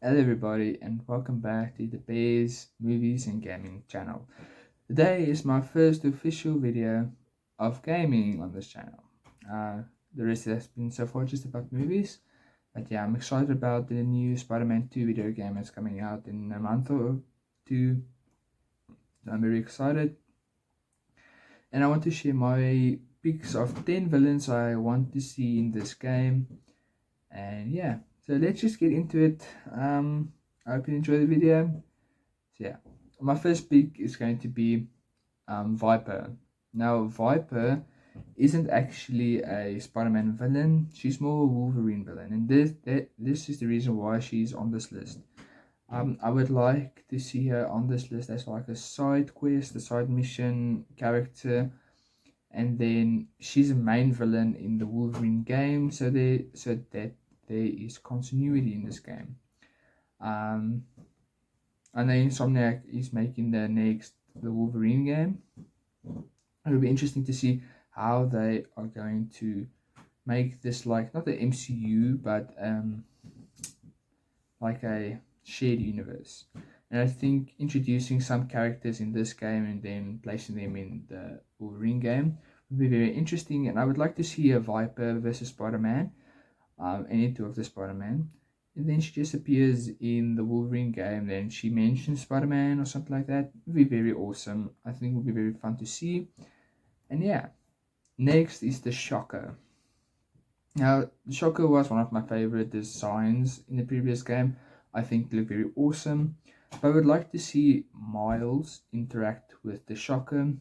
Hello everybody and welcome back to the Bears Movies and Gaming channel. Today is my first official video of gaming on this channel. The rest has been so far just about movies, but yeah, I'm excited about the new Spider-Man 2 video game that's coming out in a month or two. So I'm very excited and I want to share my picks of 10 villains I want to see in this game. And yeah, so let's just get into it. I hope you enjoy the video. So yeah, my first pick is going to be Viper. Now, Viper isn't actually a Spider-Man villain. She's more a Wolverine villain, and this is the reason why she's on this list. I would like to see her on this list as like a side quest, a side mission character, and then she's a main villain in the Wolverine game, so that there is continuity in this game. Um, I know Insomniac is making the Wolverine game. It'll be interesting to see how they are going to make this like not the MCU but like a shared universe. And I think introducing some characters in this game and then placing them in the Wolverine game would be very interesting. And I would like to see a Viper versus Spider-Man, any two of the Spider-Man. And then she just appears in the Wolverine game, then she mentions Spider-Man or something like that. It would be very awesome. I think it would be very fun to see. And yeah, next is the Shocker. Now, the Shocker was one of my favorite designs in the previous game. I think it looked very awesome. But I would like to see Miles interact with the Shocker.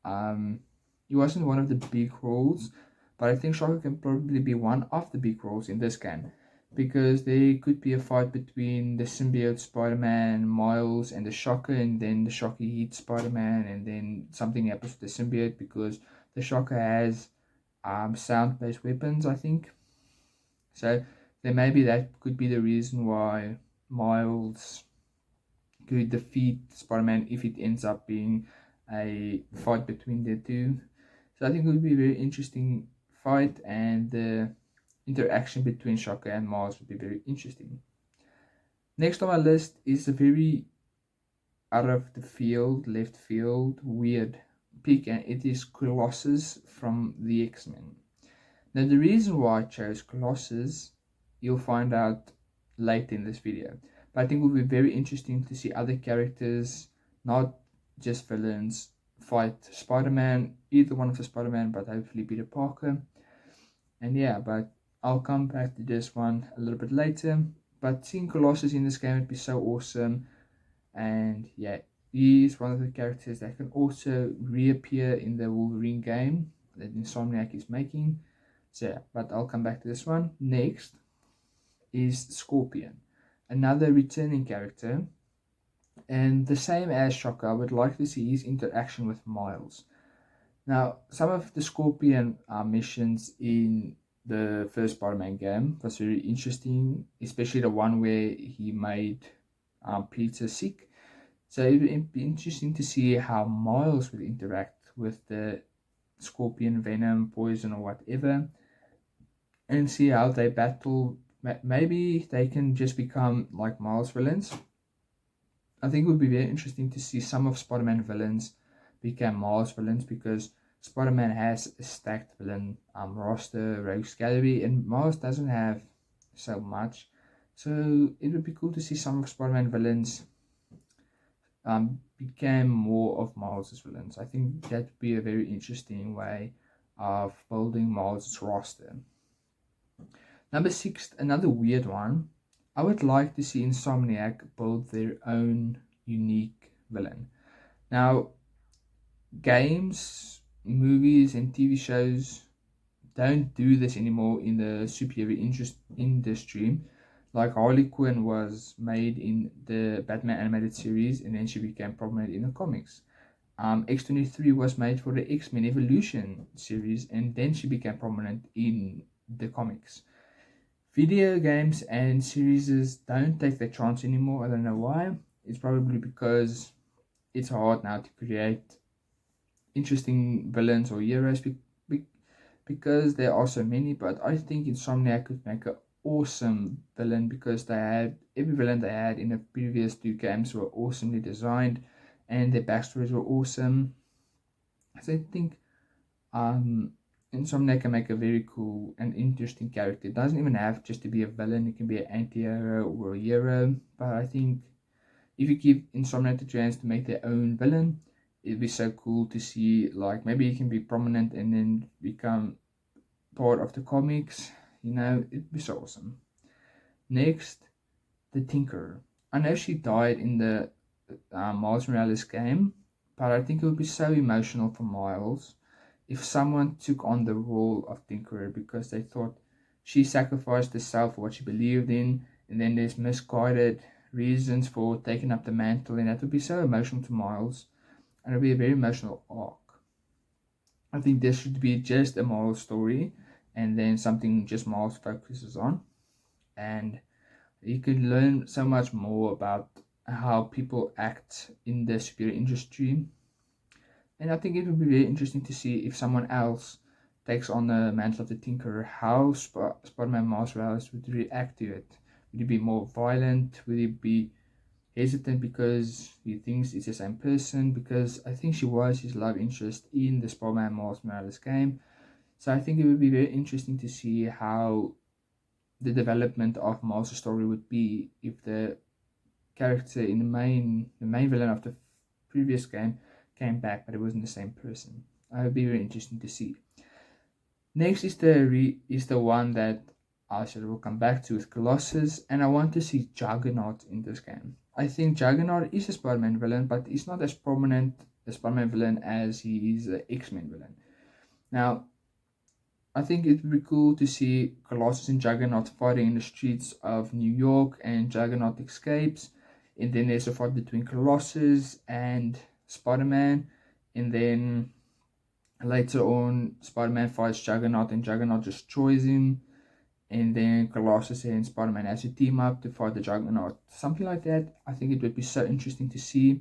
He wasn't one of the big roles, but I think Shocker can probably be one of the big roles in this game. Because there could be a fight between the symbiote Spider-Man, Miles, and the Shocker, and then the Shocker hits Spider-Man, and then something happens to the symbiote because the Shocker has sound-based weapons, I think. So then maybe that could be the reason why Miles could defeat Spider-Man if it ends up being a fight between the two. So I think it would be a very interesting fight, and the interaction between Shocker and Miles would be very interesting. Next on my list is a very out of the field, left field, weird pick, and it is Colossus from the X-Men. Now, the reason why I chose Colossus, you'll find out late in this video. But I think it will be very interesting to see other characters, not just villains, fight Spider-Man, either one of the Spider-Man, but hopefully Peter Parker. And yeah, but I'll come back to this one a little bit later. But seeing Colossus in this game would be so awesome. And yeah, he is one of the characters that can also reappear in the Wolverine game that Insomniac is making. So yeah, but I'll come back to this one. Next is Scorpion, another returning character. And the same as Shocker, I would like to see his interaction with Miles. Now, some of the Scorpion missions in the first Spider-Man game was very interesting, especially the one where he made Peter sick. So it would be interesting to see how Miles would interact with the Scorpion, Venom, Poison, or whatever, and see how they battle. Maybe they can just become like Miles villains. I think it would be very interesting to see some of Spider-Man villains become Miles villains, because Spider-Man has a stacked villain roster, rogues gallery, and Miles doesn't have so much. So it would be cool to see some of Spider-Man villains became more of Miles' villains. I think that would be a very interesting way of building Miles' roster. Number 6, another weird one. I would like to see Insomniac build their own unique villain. Now, games, movies, and TV shows don't do this anymore in the superhero industry. Like Harley Quinn was made in the Batman animated series, and then she became prominent in the comics. X-23 was made for the X-Men Evolution series, and then she became prominent in the comics. Video games and series don't take that chance anymore. I don't know why. It's probably because it's hard now to create interesting villains or heroes because there are so many. But I think Insomniac could make an awesome villain, because they had every villain they had in the previous two games were awesomely designed, and their backstories were awesome. So I think um, Insomniac can make a very cool and interesting character. It doesn't even have just to be a villain; it can be an anti-hero or a hero. But I think if you give Insomniac the chance to make their own villain, it'd be so cool to see. Like maybe he can be prominent and then become part of the comics. It'd be so awesome. Next, the Tinker. I know she died in the Miles Morales game, but I think it would be so emotional for Miles if someone took on the role of Tinkerer because they thought she sacrificed herself for what she believed in, and then there's misguided reasons for taking up the mantle, and that would be so emotional to Miles, and it would be a very emotional arc. I think this should be just a Miles story, and then something just Miles focuses on, and you could learn so much more about how people act in the superhero industry. And I think it would be very interesting to see if someone else takes on the mantle of the Tinkerer, how Spider-Man Miles Morales would react to it. Would he be more violent? Would he be hesitant because he thinks it's the same person? Because I think she was his love interest in the Spider-Man Miles Morales game. So I think it would be very interesting to see how the development of Miles' story would be if the character in the main villain of the previous game came back, but it wasn't the same person. It would be very interesting to see. Next is the one that I said we'll come back to with Colossus, and I want to see Juggernaut in this game. I think Juggernaut is a Spider-Man villain, but he's not as prominent a Spider-Man villain as he is an X-Men villain. Now, I think it would be cool to see Colossus and Juggernaut fighting in the streets of New York, and Juggernaut escapes, and then there's a fight between Colossus and Spider-Man, and then later on Spider-Man fights Juggernaut and Juggernaut destroys him, and then Colossus and Spider-Man has to team up to fight the Juggernaut. Something like that. I think it would be so interesting to see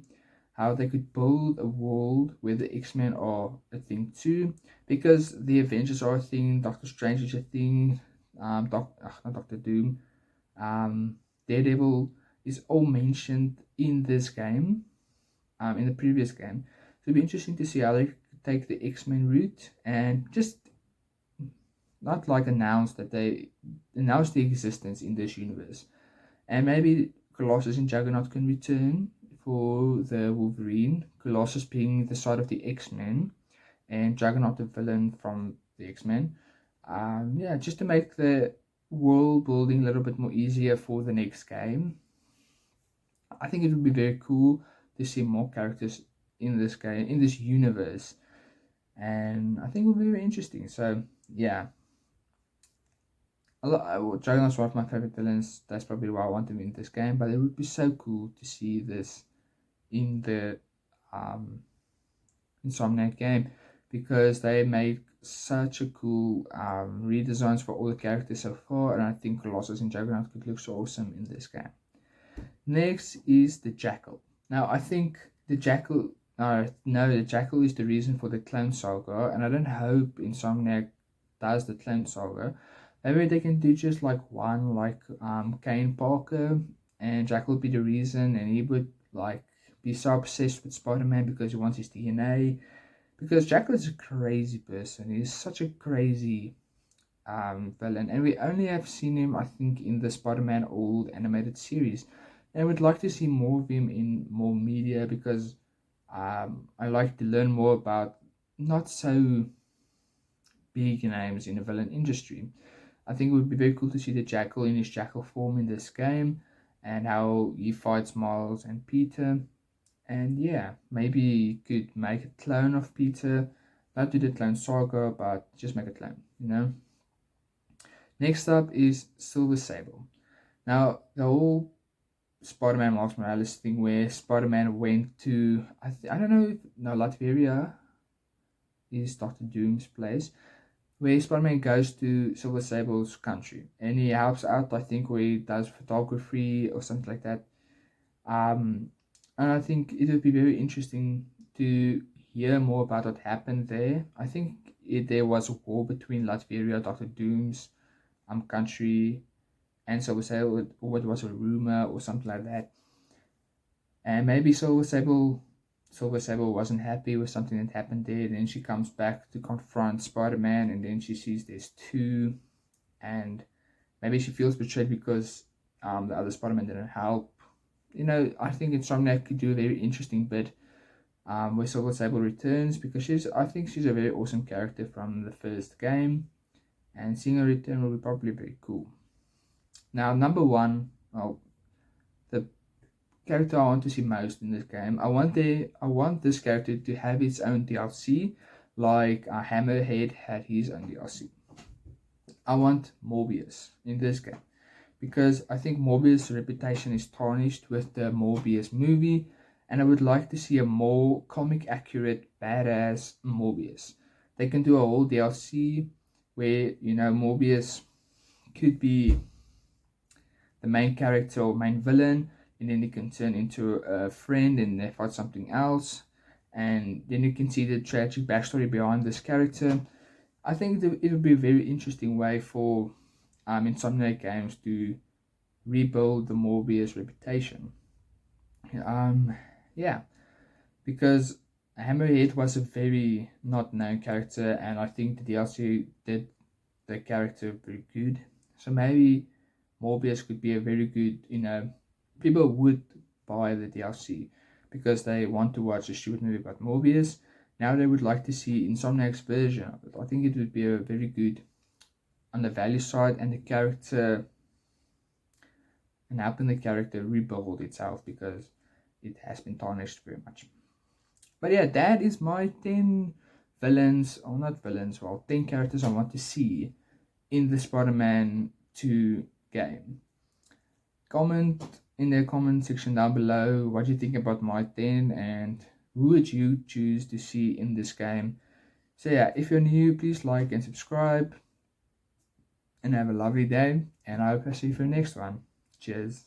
how they could build a world where the X-Men are a thing too, because the Avengers are a thing, Doctor Strange is a thing, not Doctor Doom, Daredevil is all mentioned in this game, in the previous game. So it'd be interesting to see how they take the X-Men route and just not like announce the existence in this universe, and maybe Colossus and Juggernaut can return for the Wolverine, Colossus being the side of the X-Men, and Juggernaut the villain from the X-Men. Yeah, just to make the world building a little bit more easier for the next game. I think it would be very cool to see more characters in this game, in this universe, and I think it would be very interesting. So yeah, Juggernaut's one of my favorite villains. That's probably why I want him in this game. But it would be so cool to see this in the um, Insomniac game, because they made such a cool redesigns for all the characters so far, and I think Colossus and Juggernaut could look so awesome in this game. Next is the Jackal. Now I think the Jackal. No, the Jackal is the reason for the Clone Saga, and I don't hope Insomniac does the Clone Saga. Maybe they can do just like one, like Kane Parker, and Jack will be the reason, and he would like be so obsessed with Spider-Man because he wants his DNA. Because Jackal is a crazy person. He's such a crazy villain, and we only have seen him, I think, in the Spider-Man old animated series. And I would like to see more of him in more media, because I like to learn more about not so big names in the villain industry. I think it would be very cool to see the Jackal in his Jackal form in this game, and how he fights Miles and Peter. And yeah, maybe you could make a clone of Peter, not do the Clone Saga, but just make a clone. Next up is Silver Sable. Now, the whole Spider-Man Miles Morales thing where Spider-Man went to, I don't know, no, Latveria is Doctor Doom's place, where Spider-Man goes to Silver Sable's country, and he helps out, I think, where he does photography or something like that. And I think it would be very interesting to hear more about what happened there. I think there was a war between Latveria, Doctor Doom's country, and Silver Sable, or it was a rumor or something like that. And maybe Silver Sable wasn't happy with something that happened there. Then she comes back to confront Spider-Man, and then she sees there's two, and maybe she feels betrayed because the other Spider-Man didn't help. I think Insomniac could do a very interesting bit where Silver Sable returns, because I think she's a very awesome character from the first game, and seeing her return will be probably very cool. Now, number one, well, the character I want to see most in this game, I want this character to have its own DLC, like Hammerhead had his own DLC. I want Morbius in this game, because I think Morbius' reputation is tarnished with the Morbius movie, and I would like to see a more comic accurate, badass Morbius. They can do a whole DLC where, Morbius could be the main character or main villain, and then he can turn into a friend and they fight something else, and then you can see the tragic backstory behind this character. I think it would be a very interesting way for Insomniac Games to rebuild the Morbius reputation. Yeah, because Hammerhead was a very not known character, and I think the DLC did the character very good. So maybe Morbius could be a very good, people would buy the DLC because they want to watch a stupid movie about Morbius. Now they would like to see Insomniac's version of it. I think it would be a very good on the value side, and the character, and helping the character rebuild itself, because it has been tarnished very much. But yeah, that is my 10 villains, or not villains, well, 10 characters I want to see in the Spider-Man 2 game. Comment in the comment section down below what you think about my 10 and who would you choose to see in this game. So yeah, if you're new, please like and subscribe, and have a lovely day, and I hope I see you for the next one. Cheers.